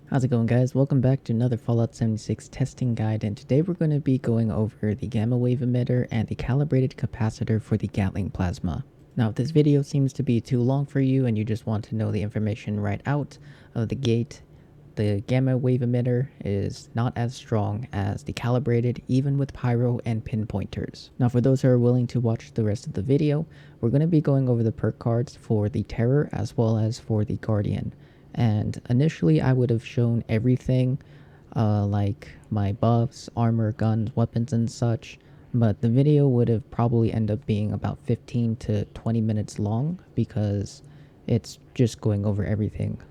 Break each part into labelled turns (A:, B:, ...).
A: How's it going, guys? Welcome back to another Fallout 76 testing guide, and today we're going to be going over the gamma wave emitter and the calibrated capacitor for the Gatling plasma. Now, if this video seems to be too long for you and you just want to know the information right out of the gate, the gamma wave emitter is not as strong as the calibrated, even with Pyro and pinpointers. Now, for those who are willing to watch the rest of the video, we're going to be going over the perk cards for the Terror as well as for the Guardian. And initially I would have shown everything, like my buffs, armor, guns, weapons, and such, but the video would have probably ended up being about 15 to 20 minutes long because it's just going over everything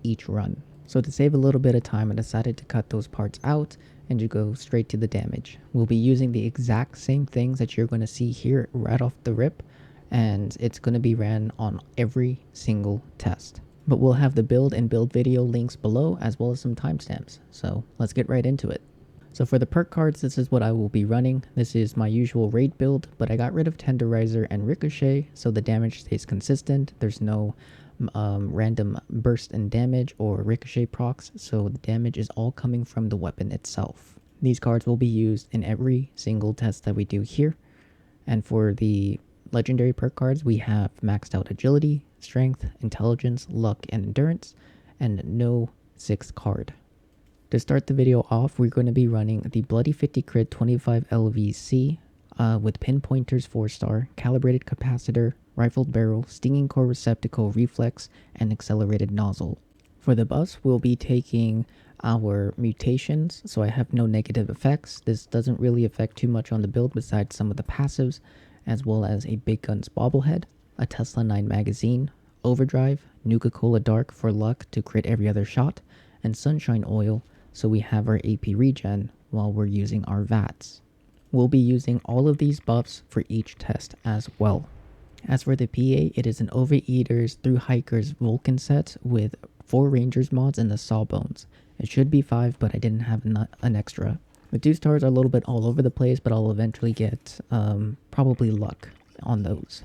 A: each run. So to save a little bit of time, I decided to cut those parts out and to go straight to the damage. We'll be using the exact same things that you're going to see here right off the rip, and it's going to be ran on every single test. But we'll have the build and build video links below as well as some timestamps. So let's get right into it. So for the perk cards, this is what I will be running. This is my usual raid build, but I got rid of Tenderizer and Ricochet so the damage stays consistent. There's no random burst in damage or Ricochet procs, so the damage is all coming from the weapon itself. These cards will be used in every single test that we do here. And for the legendary perk cards, we have maxed out agility, strength, intelligence, luck, and endurance, and no 6th card. To start the video off, we're going to be running the Bloody 50 Crit 25 LVC with pinpointers 4-star, calibrated capacitor, rifled barrel, stinging core receptacle, reflex, and accelerated nozzle. For the buffs, we'll be taking our mutations, so I have no negative effects. This doesn't really affect too much on the build besides some of the passives, as well as a Big Guns bobblehead, a Tesla 9 magazine, overdrive, Nuka-Cola Dark for luck to crit every other shot, and sunshine oil so we have our AP regen while we're using our VATs. We'll be using all of these buffs for each test as well. As for the PA, it is an Overeaters Through Hikers Vulcan set with 4 Rangers mods and the Sawbones. It should be 5, but I didn't have an extra. The 2 stars are a little bit all over the place, but I'll eventually get probably luck on those.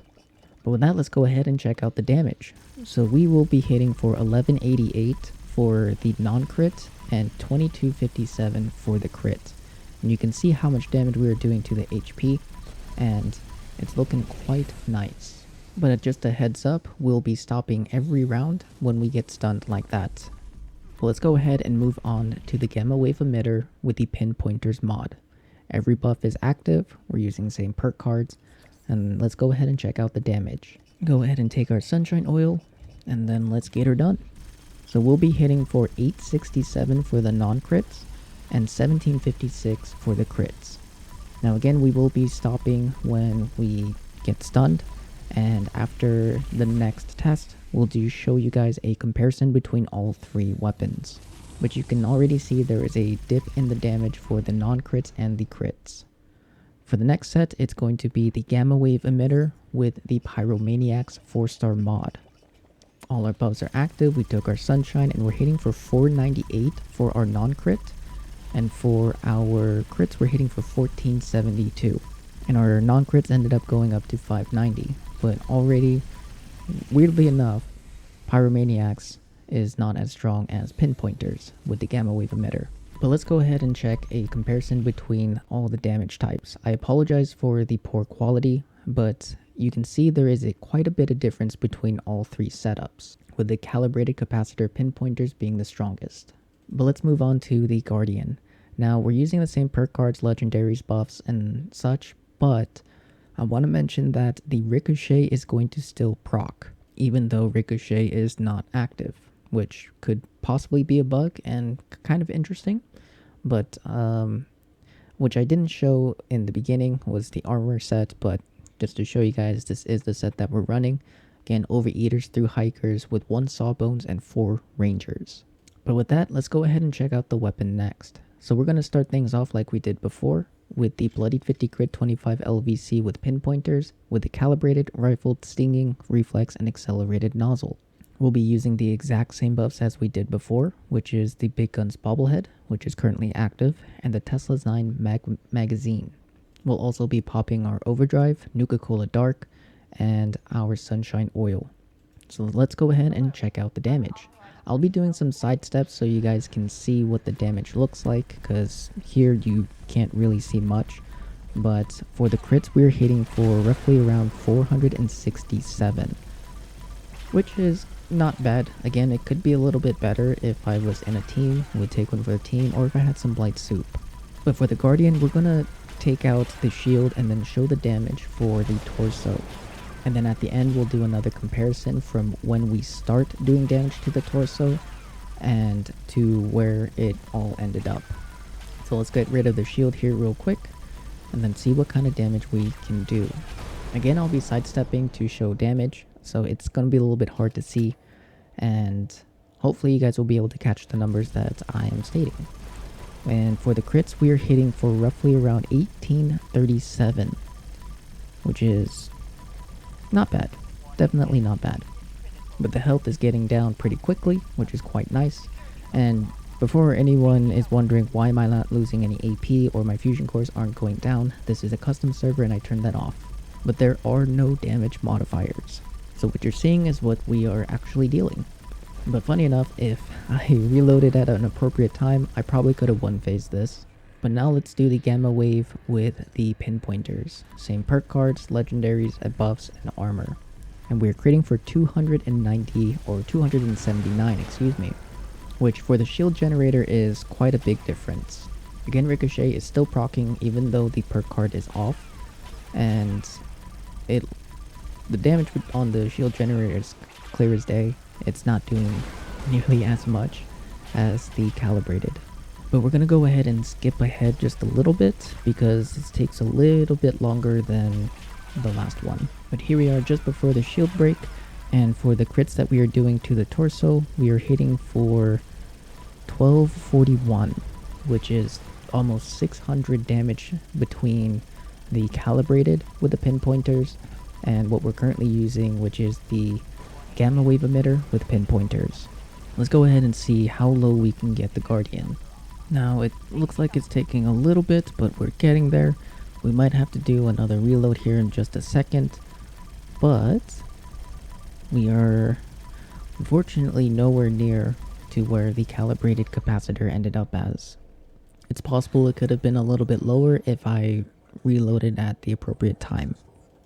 A: But with that, let's go ahead and check out the damage. So we will be hitting for 1188 for the non-crit and 2257 for the crit. And you can see how much damage we are doing to the HP, and it's looking quite nice. But just a heads up, we'll be stopping every round when we get stunned like that. But let's go ahead and move on to the gamma wave emitter with the pinpointers mod. Every buff is active, we're using the same perk cards, and let's go ahead and check out the damage. Go ahead and take our sunshine oil, and then let's get her done. So we'll be hitting for 867 for the non-crits, and 1756 for the crits. Now again, we will be stopping when we get stunned, and after the next test, we'll show you guys a comparison between all 3 weapons. But you can already see there is a dip in the damage for the non-crits and the crits. For the next set, it's going to be the Gamma Wave Emitter with the Pyromaniacs 4-star mod. All our buffs are active, we took our Sunshine, and we're hitting for 498 for our non-crit. And for our crits, we're hitting for 1472. And our non-crits ended up going up to 590. But already, weirdly enough, Pyromaniacs is not as strong as pinpointers with the gamma wave emitter. But let's go ahead and check a comparison between all the damage types. I apologize for the poor quality, but you can see there is quite a bit of difference between all 3 setups, with the calibrated capacitor pinpointers being the strongest. But let's move on to the Guardian. Now, we're using the same perk cards, legendaries, buffs, and such, but I want to mention that the Ricochet is going to still proc, even though Ricochet is not active, which could possibly be a bug and kind of interesting. But, which I didn't show in the beginning was the armor set, but just to show you guys, this is the set that we're running. Again, Overeaters Through Hikers with 1 Sawbones and 4 Rangers. But with that, let's go ahead and check out the weapon next. So we're going to start things off like we did before, with the Bloody 50 Crit 25 LVC with pinpointers, with the calibrated, rifled, stinging, reflex, and accelerated nozzle. We'll be using the exact same buffs as we did before, which is the Big Guns bobblehead, which is currently active, and the Tesla 9 magazine. We'll also be popping our overdrive, Nuka-Cola Dark, and our sunshine oil. So let's go ahead and check out the damage. I'll be doing some side steps so you guys can see what the damage looks like, because here you can't really see much. But for the crits, we're hitting for roughly around 467, which is not bad. Again, it could be a little bit better if I was in a team, would take one for the team, or if I had some blight soup. But for the Guardian, we're gonna take out the shield and then show the damage for the torso. And then at the end, we'll do another comparison from when we start doing damage to the torso and to where it all ended up. So let's get rid of the shield here real quick and then see what kind of damage we can do. Again, I'll be sidestepping to show damage, so it's going to be a little bit hard to see, and hopefully you guys will be able to catch the numbers that I am stating. And for the crits, we are hitting for roughly around 1837, which is not bad. Definitely not bad. But the health is getting down pretty quickly, which is quite nice. And before anyone is wondering why am I not losing any AP or my fusion cores aren't going down, this is a custom server and I turned that off. But there are no damage modifiers. So what you're seeing is what we are actually dealing. But funny enough, if I reloaded at an appropriate time, I probably could have one-phased this. But now let's do the Gamma Wave with the pinpointers. Same perk cards, legendaries, buffs, and armor. And we're critting for 290, or 279, excuse me. Which for the shield generator is quite a big difference. Again, Ricochet is still proccing even though the perk card is off. And the damage on the shield generator is clear as day. It's not doing nearly as much as the Calibrated. But we're going to go ahead and skip ahead just a little bit because this takes a little bit longer than the last one. But here we are just before the shield break, and for the crits that we are doing to the torso, we are hitting for 1241, which is almost 600 damage between the Calibrated with the pinpointers and what we're currently using, which is the Gamma Wave emitter with pinpointers. Let's go ahead and see how low we can get the Guardian. Now it looks like it's taking a little bit, but we're getting there. We might have to do another reload here in just a second, but we are unfortunately nowhere near to where the Calibrated capacitor ended up as. It's possible it could have been a little bit lower if I reloaded at the appropriate time.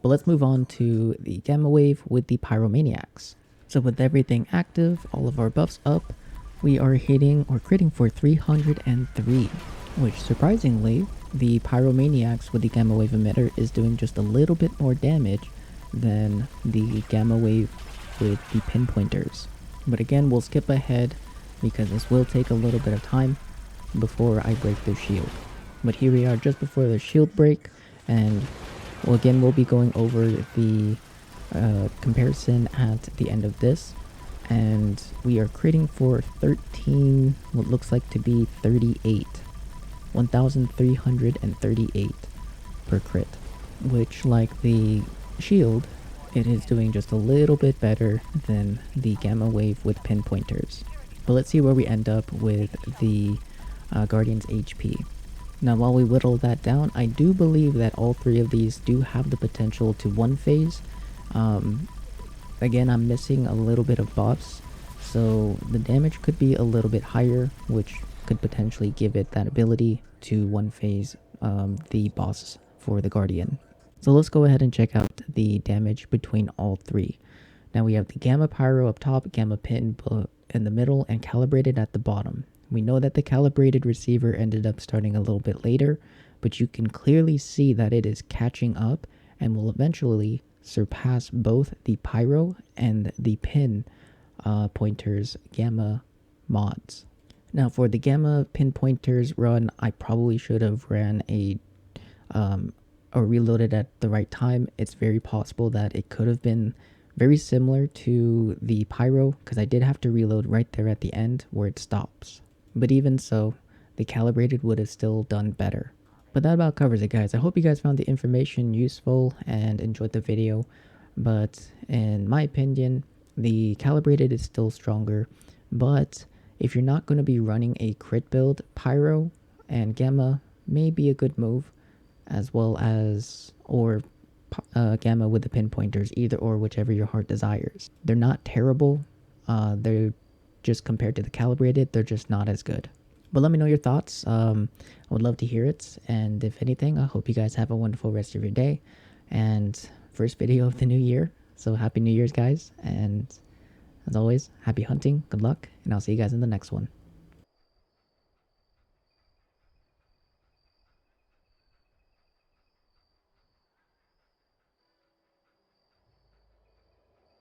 A: But let's move on to the Gamma Wave with the Pyromaniacs. So with everything active, all of our buffs up, we are hitting or critting for 303, which surprisingly, the Pyromaniacs with the Gamma Wave emitter is doing just a little bit more damage than the Gamma Wave with the pinpointers. But again, we'll skip ahead because this will take a little bit of time before I break the shield. But here we are just before the shield break, and well, again, we'll be going over the comparison at the end of this. And we are critting for 13, what looks like to be 38. 1,338 per crit. Which, like the shield, it is doing just a little bit better than the Gamma Wave with pinpointers. But let's see where we end up with the Guardian's HP. Now while we whittle that down, I do believe that all three of these do have the potential to one phase. Again, I'm missing a little bit of buffs, so the damage could be a little bit higher, which could potentially give it that ability to one phase the boss for the Guardian. So let's go ahead and check out the damage between all three. Now we have the Gamma Pyro up top, Gamma Pin in the middle, and Calibrated at the bottom. We know that the Calibrated receiver ended up starting a little bit later, but you can clearly see that it is catching up and will eventually surpass both the Pyro and the Pin pointers Gamma mods. Now for the Gamma pinpointers run, I probably should have ran or reloaded at the right time. It's very possible that it could have been very similar to the Pyro, because I did have to reload right there at the end where it stops. But even so, the Calibrated would have still done better. But that about covers it, guys. I hope you guys found the information useful and enjoyed the video. But in my opinion, the Calibrated is still stronger. But if you're not going to be running a crit build, Pyro and Gamma may be a good move, as well as, or Gamma with the pinpointers, either or, whichever your heart desires. They're not terrible. They're just compared to the calibrated, they're just not as good. But let me know your thoughts. I would love to hear it. And if anything, I hope you guys have a wonderful rest of your day. And first video of the new year. So happy New Year's, guys. And as always, happy hunting, good luck, and I'll see you guys in the next one.